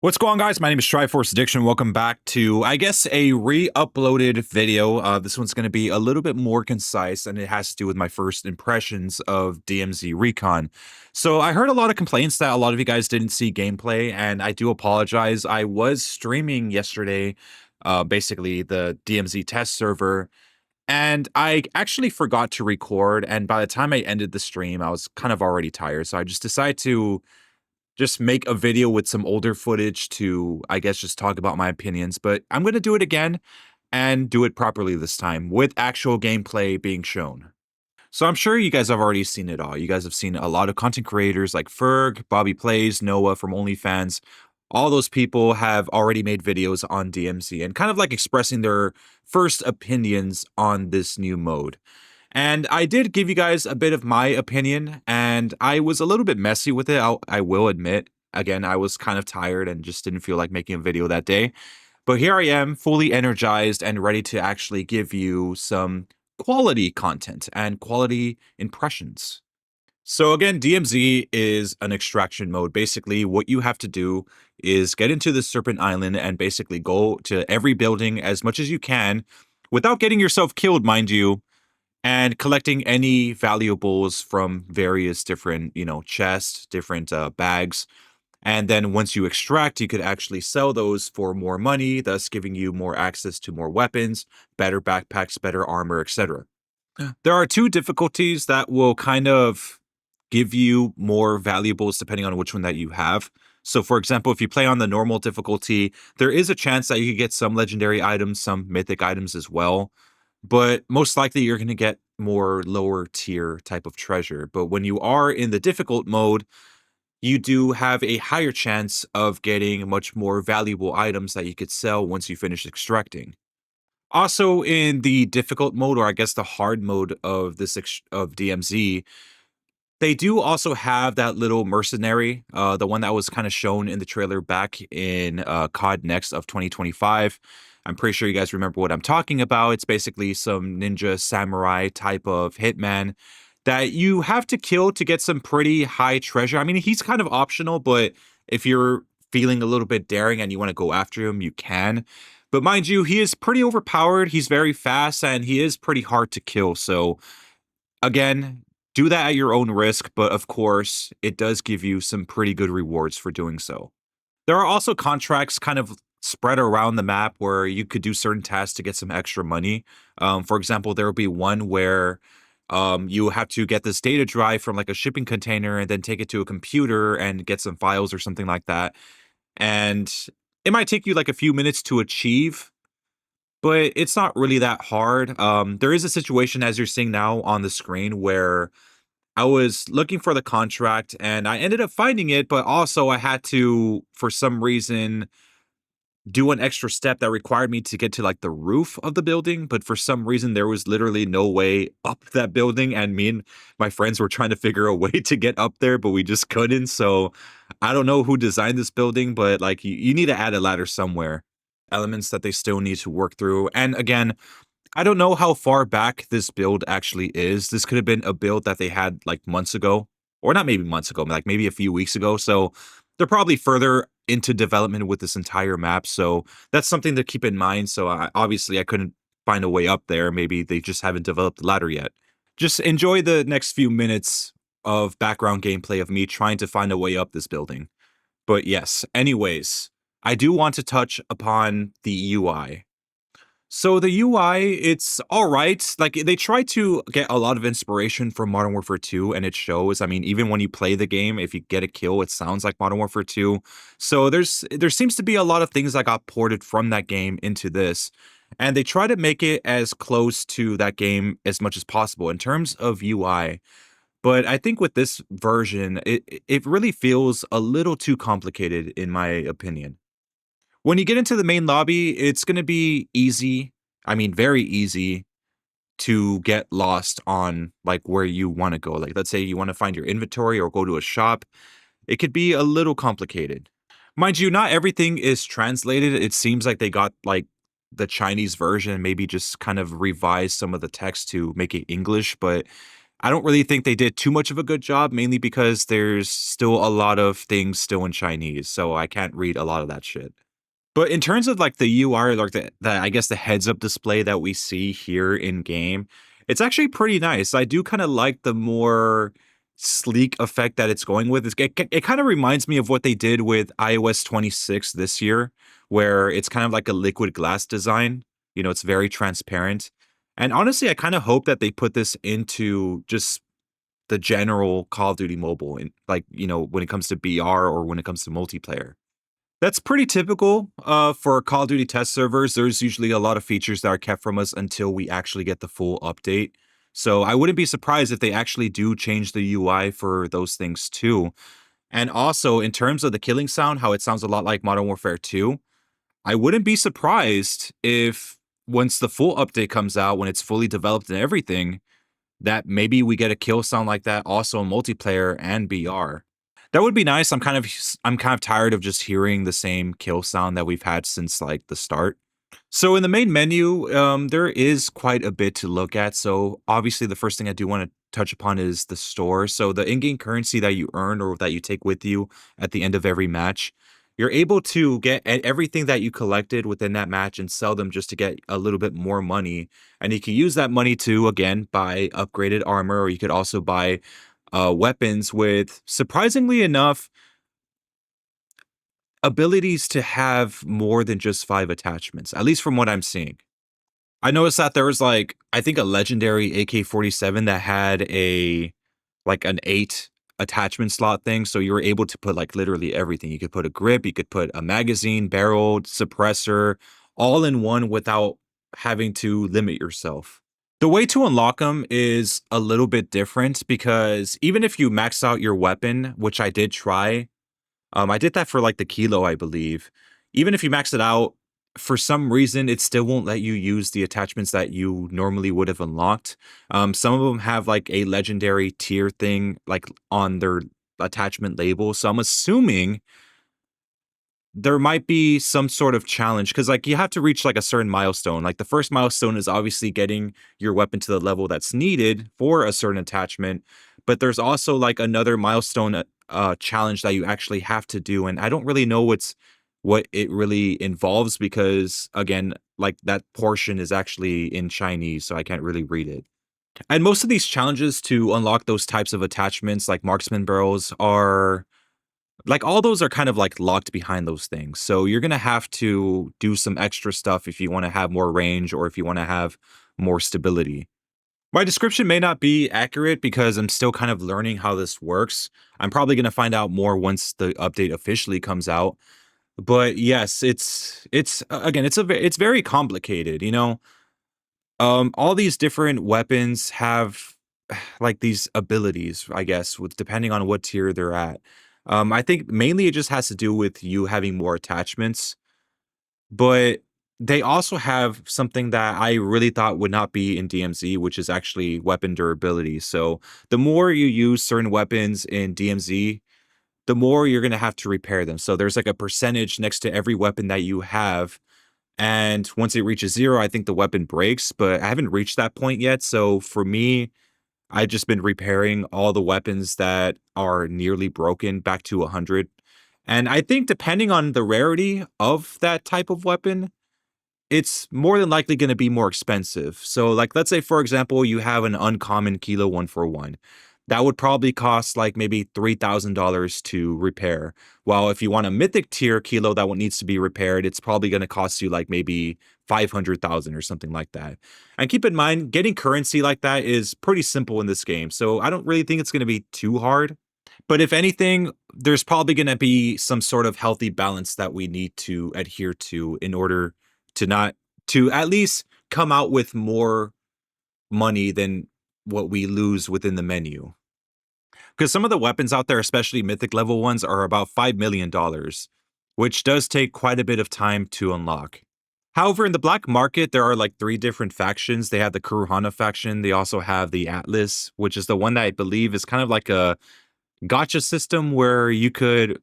What's going on, guys? My name is Triforce Addiction. Welcome back to, I guess, a re-uploaded video. This one's going to be a little bit more concise, and it has to do with my first impressions of DMZ Recon. So I heard a lot of complaints that a lot of you guys didn't see gameplay, and I do apologize. I was streaming yesterday, basically the DMZ test server, and I actually forgot to record, and by the time I ended the stream, I was kind of already tired, so I just decided to just make a video with some older footage to, I guess, just talk about my opinions. But I'm going to do it again and do it properly this time with actual gameplay being shown. So I'm sure you guys have already seen it all. You guys have seen a lot of content creators like Ferg, Bobby Plays, Noah from OnlyFans. All those people have already made videos on DMZ and kind of like expressing their first opinions on this new mode. And I did give you guys a bit of my opinion, and I was a little bit messy with it, I will admit. Again, I was kind of tired and just didn't feel like making a video that day. But here I am, fully energized and ready to actually give you some quality content and quality impressions. So again, DMZ is an extraction mode. Basically, what you have to do is get into the Serpent Island and basically go to every building as much as you can without getting yourself killed, mind you, and collecting any valuables from various different, chests, different bags. And then once you extract, you could actually sell those for more money, thus giving you more access to more weapons, better backpacks, better armor, etc. There are two difficulties that will kind of give you more valuables depending on which one that you have. So, for example, if you play on the normal difficulty, there is a chance that you could get some legendary items, some mythic items as well. But most likely you're going to get more lower tier type of treasure. But when you are in the difficult mode, you do have a higher chance of getting much more valuable items that you could sell once you finish extracting. Also, in the difficult mode, or I guess the hard mode of of DMZ, they do also have that little mercenary, the one that was kind of shown in the trailer back in COD Next of 2025. I'm pretty sure you guys remember what I'm talking about. It's basically some ninja samurai type of hitman that you have to kill to get some pretty high treasure. I mean, he's kind of optional, but if you're feeling a little bit daring and you want to go after him, you can. But mind you, he is pretty overpowered. He's very fast and he is pretty hard to kill. So again, do that at your own risk, but of course, it does give you some pretty good rewards for doing so. There are also contracts kind of spread around the map where you could do certain tasks to get some extra money. For example, there will be one where you have to get this data drive from like a shipping container and then take it to a computer and get some files or something like that. And it might take you like a few minutes to achieve, but it's not really that hard. There is a situation, as you're seeing now on the screen, where I was looking for the contract and I ended up finding it, but also I had to, for some reason, do an extra step that required me to get to like the roof of the building. But for some reason, there was literally no way up that building. And me and my friends were trying to figure a way to get up there, but we just couldn't. So I don't know who designed this building, but like you need to add a ladder somewhere. Elements that they still need to work through. And again, I don't know how far back this build actually is. This could have been a build that they had like months ago, or not maybe months ago, like maybe a few weeks ago. So they're probably further into development with this entire map. So that's something to keep in mind. So obviously I couldn't find a way up there. Maybe they just haven't developed the ladder yet. Just enjoy the next few minutes of background gameplay of me trying to find a way up this building. But yes, anyways, I do want to touch upon the UI. So the UI, it's all right. Like they try to get a lot of inspiration from Modern Warfare 2 and it shows. I mean, even when you play the game, if you get a kill, it sounds like Modern Warfare 2. So there seems to be a lot of things that got ported from that game into this. And they try to make it as close to that game as much as possible in terms of UI. But I think with this version, it really feels a little too complicated in my opinion. When you get into the main lobby, it's going to be easy. I mean, very easy to get lost on like where you want to go. Like, let's say you want to find your inventory or go to a shop. It could be a little complicated. Mind you, not everything is translated. It seems like they got like the Chinese version, maybe just kind of revised some of the text to make it English. But I don't really think they did too much of a good job, mainly because there's still a lot of things still in Chinese, so I can't read a lot of that shit. But in terms of like the UI, like the I guess the heads up display that we see here in game, it's actually pretty nice. I do kind of like the more sleek effect that it's going with. It kind of reminds me of what they did with iOS 26 this year, where it's kind of like a liquid glass design. You know, it's very transparent. And honestly, I kind of hope that they put this into just the general Call of Duty mobile, and like, you know, when it comes to BR or when it comes to multiplayer. That's pretty typical for Call of Duty test servers. There's usually a lot of features that are kept from us until we actually get the full update. So I wouldn't be surprised if they actually do change the UI for those things too. And also, in terms of the killing sound, how it sounds a lot like Modern Warfare 2, I wouldn't be surprised if once the full update comes out, when it's fully developed and everything, that maybe we get a kill sound like that also in multiplayer and BR. That would be nice. I'm kind of tired of just hearing the same kill sound that we've had since like the start. So in the main menu, there is quite a bit to look at. So obviously, the first thing I do want to touch upon is the store. So the in-game currency that you earn or that you take with you at the end of every match, you're able to get everything that you collected within that match and sell them just to get a little bit more money. And you can use that money to again buy upgraded armor, or you could also buy weapons with surprisingly enough abilities to have more than just 5 attachments, at least from what I'm seeing. I noticed that there was, like, I think a legendary AK-47 that had like, an 8 attachment slot thing, so you were able to put, like, literally everything. You could put a grip, you could put a magazine, barrel, suppressor, all in one without having to limit yourself. The way to unlock them is a little bit different because even if you max out your weapon, which I did try, I did that for like the kilo, I believe. Even if you max it out, for some reason, it still won't let you use the attachments that you normally would have unlocked. Some of them have like a legendary tier thing, like on their attachment label. So I'm assuming there might be some sort of challenge because like you have to reach like a certain milestone. Like the first milestone is obviously getting your weapon to the level that's needed for a certain attachment, but there's also like another milestone challenge that you actually have to do, and I don't really know what it really involves because again, like that portion is actually in Chinese, so I can't really read it. And most of these challenges to unlock those types of attachments like marksman barrels are like, all those are kind of, like, locked behind those things, so you're gonna have to do some extra stuff if you wanna have more range or if you wanna have more stability. My description may not be accurate because I'm still kind of learning how this works. I'm probably gonna find out more once the update officially comes out, but yes, again, it's very complicated, you know? All these different weapons have like these abilities, I guess, with depending on what tier they're at. I think mainly it just has to do with you having more attachments, but they also have something that I really thought would not be in DMZ, which is actually weapon durability. So the more you use certain weapons in DMZ, the more you're gonna have to repair them. So there's like a percentage next to every weapon that you have. And once it reaches zero, I think the weapon breaks, but I haven't reached that point yet. So for me, I've just been repairing all the weapons that are nearly broken back to 100. And I think depending on the rarity of that type of weapon, it's more than likely going to be more expensive. So, like, let's say, for example, you have an uncommon Kilo 141. That would probably cost like maybe $3,000 to repair. While if you want a mythic tier Kilo that one needs to be repaired, it's probably going to cost you like maybe 500,000 or something like that. And keep in mind, getting currency like that is pretty simple in this game. So I don't really think it's going to be too hard. But if anything, there's probably going to be some sort of healthy balance that we need to adhere to in order to not to at least come out with more money than what we lose within the menu. Because some of the weapons out there, especially mythic level ones, are about $5 million, which does take quite a bit of time to unlock. However, in the black market, there are like 3 different factions. They have the Kuruhana faction. They also have the Atlas, which is the one that I believe is kind of like a gotcha system where you could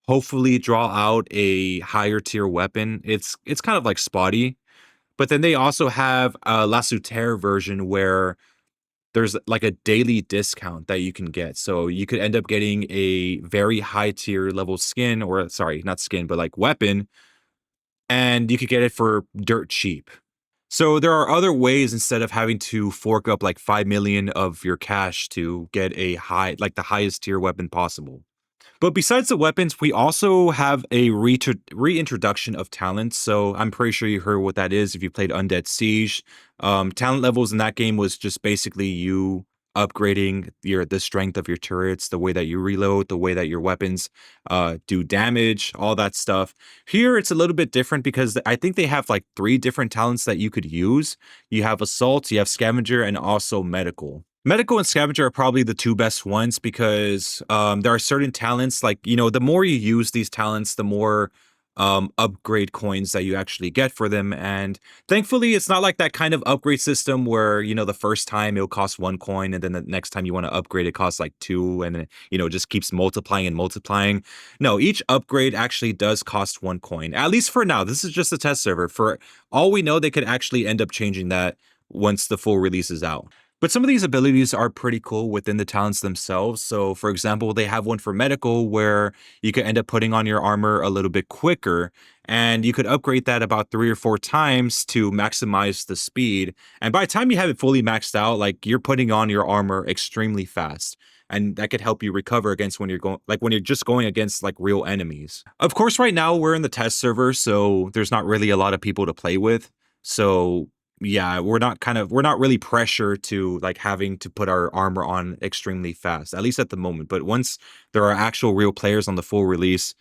hopefully draw out a higher tier weapon. It's kind of like spotty. But then they also have a La Souterre version where there's like a daily discount that you can get. So you could end up getting a very high tier level skin, or sorry, not skin, but like weapon, and you could get it for dirt cheap. So there are other ways instead of having to fork up like 5 million of your cash to get a high, like the highest tier weapon possible. But besides the weapons, we also have a reintroduction of talents. So I'm pretty sure you heard what that is if you played Undead Siege. Talent levels in that game was just basically you upgrading the strength of your turrets, the way that you reload, the way that your weapons do damage, all that stuff. Here it's a little bit different because I think they have like 3 different talents that you could use. You have Assault, you have Scavenger, and also Medical. Medical and Scavenger are probably the 2 best ones because there are certain talents, like, the more you use these talents, the more upgrade coins that you actually get for them. And thankfully, it's not like that kind of upgrade system where, the first time it'll cost 1 coin and then the next time you want to upgrade, it costs like 2 and then, it just keeps multiplying and multiplying. No, each upgrade actually does cost 1 coin, at least for now. This is just a test server. For all we know, they could actually end up changing that once the full release is out. But some of these abilities are pretty cool within the talents themselves. So, for example, they have one for medical where you could end up putting on your armor a little bit quicker, and you could upgrade that about 3 or 4 times to maximize the speed. And by the time you have it fully maxed out, like you're putting on your armor extremely fast. And that could help you recover against when you're going, like when you're just going against like real enemies. Of course, right now we're in the test server, so there's not really a lot of people to play with. So yeah, we're not really pressured to like having to put our armor on extremely fast, at least at the moment. But once there are actual real players on the full release,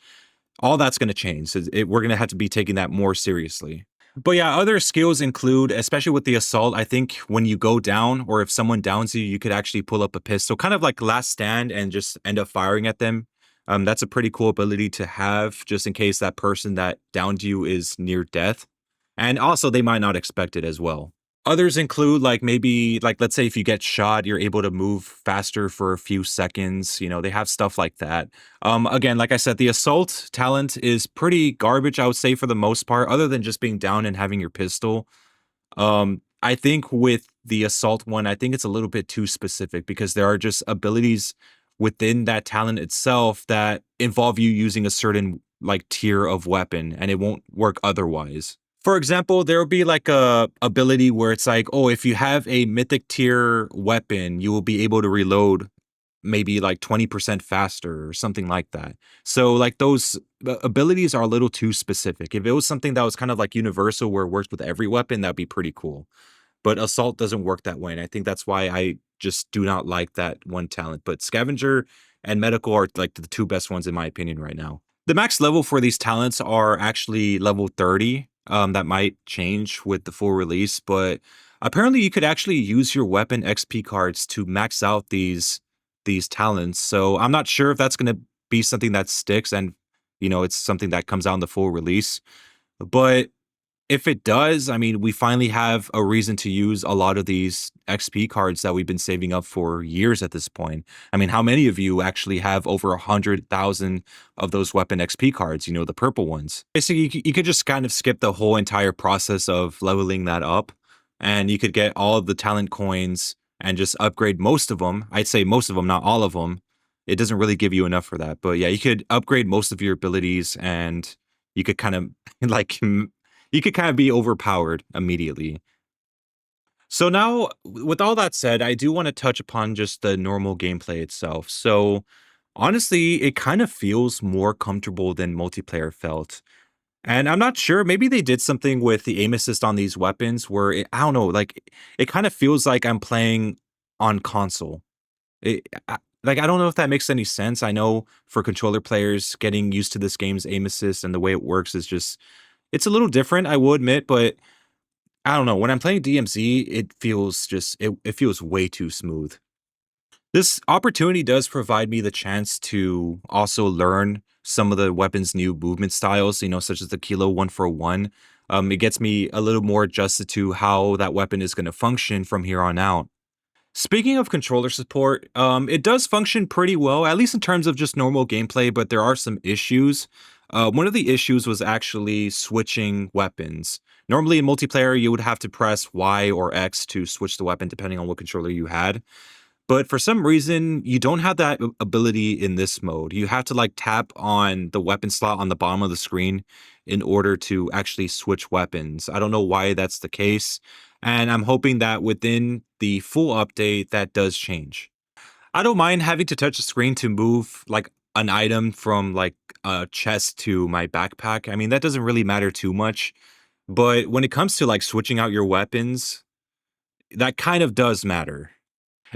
all that's going to change. We're going to have to be taking that more seriously. But yeah, other skills include, especially with the assault, I think when you go down or if someone downs you, you could actually pull up a pistol, kind of like last stand, and just end up firing at them. That's a pretty cool ability to have just in case that person that downed you is near death. And also, they might not expect it as well. Others include like maybe like let's say if you get shot, you're able to move faster for a few seconds. They have stuff like that. Again, like I said, the assault talent is pretty garbage, I would say, for the most part, other than just being down and having your pistol. I think with the assault one, I think it's a little bit too specific because there are just abilities within that talent itself that involve you using a certain like tier of weapon, and it won't work otherwise. For example, there will be like a ability where it's like, oh, if you have a mythic tier weapon, you will be able to reload maybe like 20% faster or something like that. So like those abilities are a little too specific. If it was something that was kind of like universal where it works with every weapon, that'd be pretty cool. But assault doesn't work that way. And I think that's why I just do not like that one talent. But scavenger and medical are like the 2 best ones in my opinion right now. The max level for these talents are actually level 30. That might change with the full release, but apparently you could actually use your weapon XP cards to max out these talents. So I'm not sure if that's going to be something that sticks and it's something that comes out in the full release. But if it does, I mean, we finally have a reason to use a lot of these XP cards that we've been saving up for years at this point. I mean, how many of you actually have over 100,000 of those weapon XP cards, the purple ones? Basically, you could just kind of skip the whole entire process of leveling that up, and you could get all of the talent coins and just upgrade most of them. I'd say most of them, not all of them. It doesn't really give you enough for that. But yeah, you could upgrade most of your abilities and you could kind of like you could kind of be overpowered immediately. So now, with all that said, I do want to touch upon just the normal gameplay itself. So honestly, it kind of feels more comfortable than multiplayer felt. And I'm not sure, maybe they did something with the aim assist on these weapons where I don't know, like it kind of feels like I'm playing on console. Like I don't know if that makes any sense. I know for controller players, getting used to this game's aim assist and the way it works is just it's a little different, I will admit, but I don't know. When I'm playing DMZ, it feels way too smooth. This opportunity does provide me the chance to also learn some of the weapon's new movement styles, such as the Kilo 141. It gets me a little more adjusted to how that weapon is going to function from here on out. Speaking of controller support, it does function pretty well, at least in terms of just normal gameplay, but there are some issues. One of the issues was actually switching weapons. Normally in multiplayer, you would have to press Y or X to switch the weapon depending on what controller you had. But for some reason, you don't have that ability in this mode. You have to like tap on the weapon slot on the bottom of the screen in order to actually switch weapons. I don't know why that's the case. And I'm hoping that within the full update, that does change. I don't mind having to touch the screen to move like an item from like a chest to my backpack. I mean, that doesn't really matter too much. But when it comes to like switching out your weapons, that kind of does matter.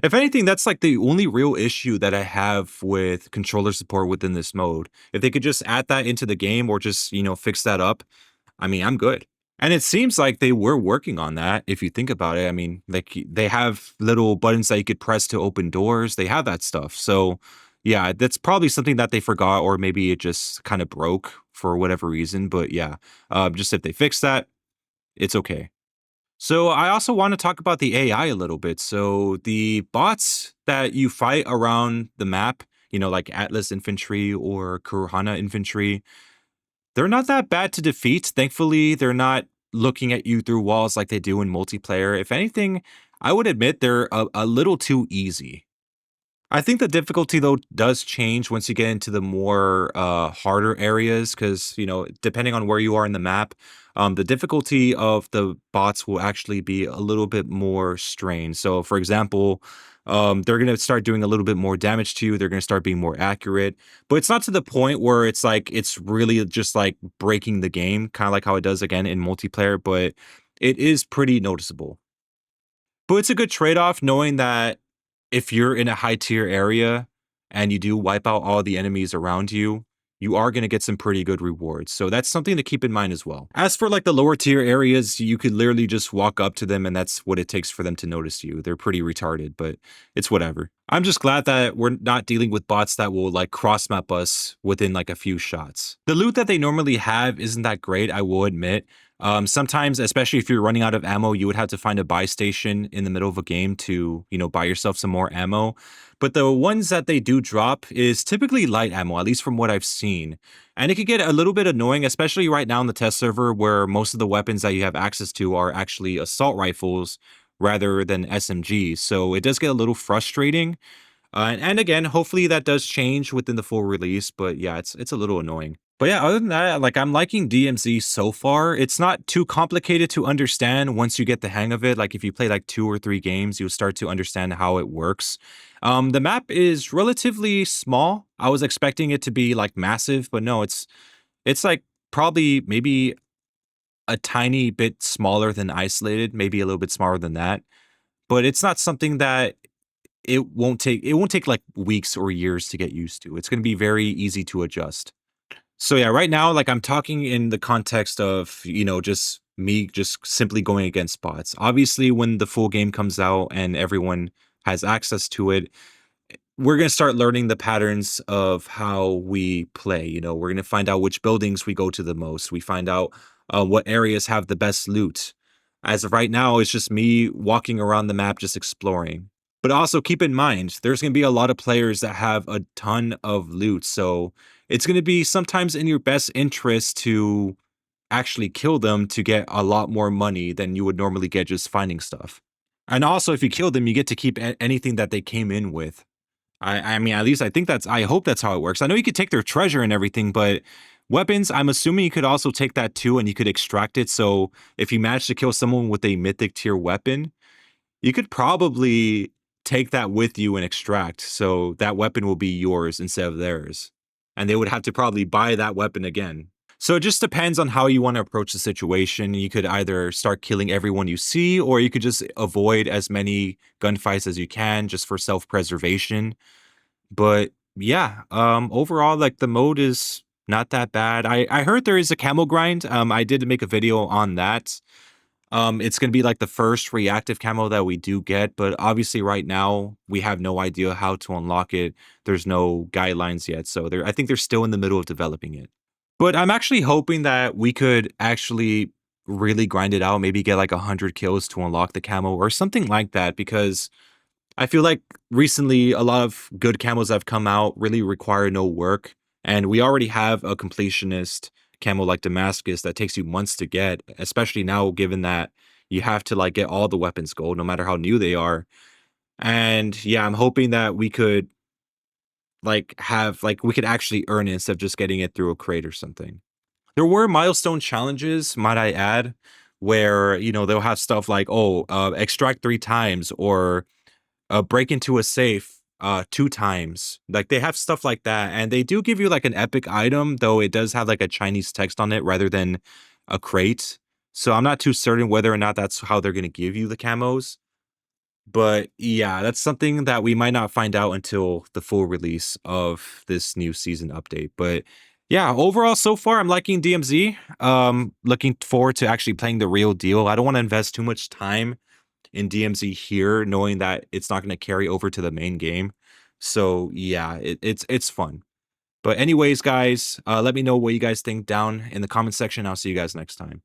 If anything, that's like the only real issue that I have with controller support within this mode. If they could just add that into the game or just, fix that up, I mean, I'm good. And it seems like they were working on that if you think about it. I mean, like they have little buttons that you could press to open doors. They have that stuff. So, yeah, that's probably something that they forgot or maybe it just kind of broke for whatever reason. But yeah, just if they fix that, it's okay. So I also want to talk about the AI a little bit. So the bots that you fight around the map, like Atlas infantry or Kuruhana infantry, they're not that bad to defeat. Thankfully, they're not looking at you through walls like they do in multiplayer. If anything, I would admit they're a little too easy. I think the difficulty though does change once you get into the more harder areas because depending on where you are in the map, the difficulty of the bots will actually be a little bit more strained. So, for example, they're going to start doing a little bit more damage to you. They're going to start being more accurate, but it's not to the point where it's like it's really just like breaking the game, kind of like how it does again in multiplayer. But it is pretty noticeable. But it's a good trade-off knowing that if you're in a high tier area and you do wipe out all the enemies around you, you are going to get some pretty good rewards. So that's something to keep in mind as well. As for like the lower tier areas, you could literally just walk up to them and that's what it takes for them to notice you. They're pretty retarded, but it's whatever. I'm just glad that we're not dealing with bots that will like cross map us within like a few shots. The loot that they normally have isn't that great, I will admit. Sometimes, especially if you're running out of ammo, you would have to find a buy station in the middle of a game to, buy yourself some more ammo. But the ones that they do drop is typically light ammo, at least from what I've seen. And it could get a little bit annoying, especially right now in the test server where most of the weapons that you have access to are actually assault rifles rather than SMGs. So it does get a little frustrating. And again, hopefully that does change within the full release. But yeah, it's a little annoying. But yeah, other than that, like I'm liking DMZ so far. It's not too complicated to understand once you get the hang of it. Like if you play like 2 or 3 games, you'll start to understand how it works. The map is relatively small. I was expecting it to be like massive, but no, it's like probably maybe a tiny bit smaller than isolated, maybe a little bit smaller than that. But it's not something that it won't take like weeks or years to get used to. It's going to be very easy to adjust. So yeah, right now, like I'm talking in the context of, just me just simply going against bots. Obviously, when the full game comes out and everyone has access to it, we're going to start learning the patterns of how we play. We're going to find out which buildings we go to the most. We find out what areas have the best loot. As of right now, it's just me walking around the map, just exploring. But also keep in mind, there's going to be a lot of players that have a ton of loot. So it's going to be sometimes in your best interest to actually kill them to get a lot more money than you would normally get just finding stuff. And also, if you kill them, you get to keep anything that they came in with. I mean, at least I hope that's how it works. I know you could take their treasure and everything, but weapons, I'm assuming you could also take that too and you could extract it. So if you manage to kill someone with a mythic tier weapon, you could probably take that with you and extract. So that weapon will be yours instead of theirs. And they would have to probably buy that weapon again. So it just depends on how you want to approach the situation. You could either start killing everyone you see, or you could just avoid as many gunfights as you can just for self-preservation. But yeah, overall, like the mode is not that bad. I heard there is a camo grind. I did make a video on that. It's gonna be like the first reactive camo that we do get, but obviously right now we have no idea how to unlock it. There's no guidelines yet, so I think they're still in the middle of developing it. But I'm actually hoping that we could actually really grind it out, maybe get like 100 kills to unlock the camo or something like that, because I feel like recently a lot of good camos that have come out really require no work. And we already have a completionist camo like Damascus that takes you months to get, especially now given that you have to like get all the weapons gold no matter how new they are. And yeah, I'm hoping that we could we could actually earn it instead of just getting it through a crate or something. There were milestone challenges, might I add, where they'll have stuff like, oh, extract 3 times, or break into a safe 2 times. Like they have stuff like that, and they do give you like an epic item, though it does have like a Chinese text on it rather than a crate. So I'm not too certain whether or not that's how they're going to give you the camos. But yeah, that's something that we might not find out until the full release of this new season update. But yeah, overall so far I'm liking DMZ. Looking forward to actually playing the real deal. I don't want to invest too much time in DMZ here, knowing that it's not going to carry over to the main game. So yeah, it's fun. But anyways, guys, let me know what you guys think down in the comment section. I'll see you guys next time.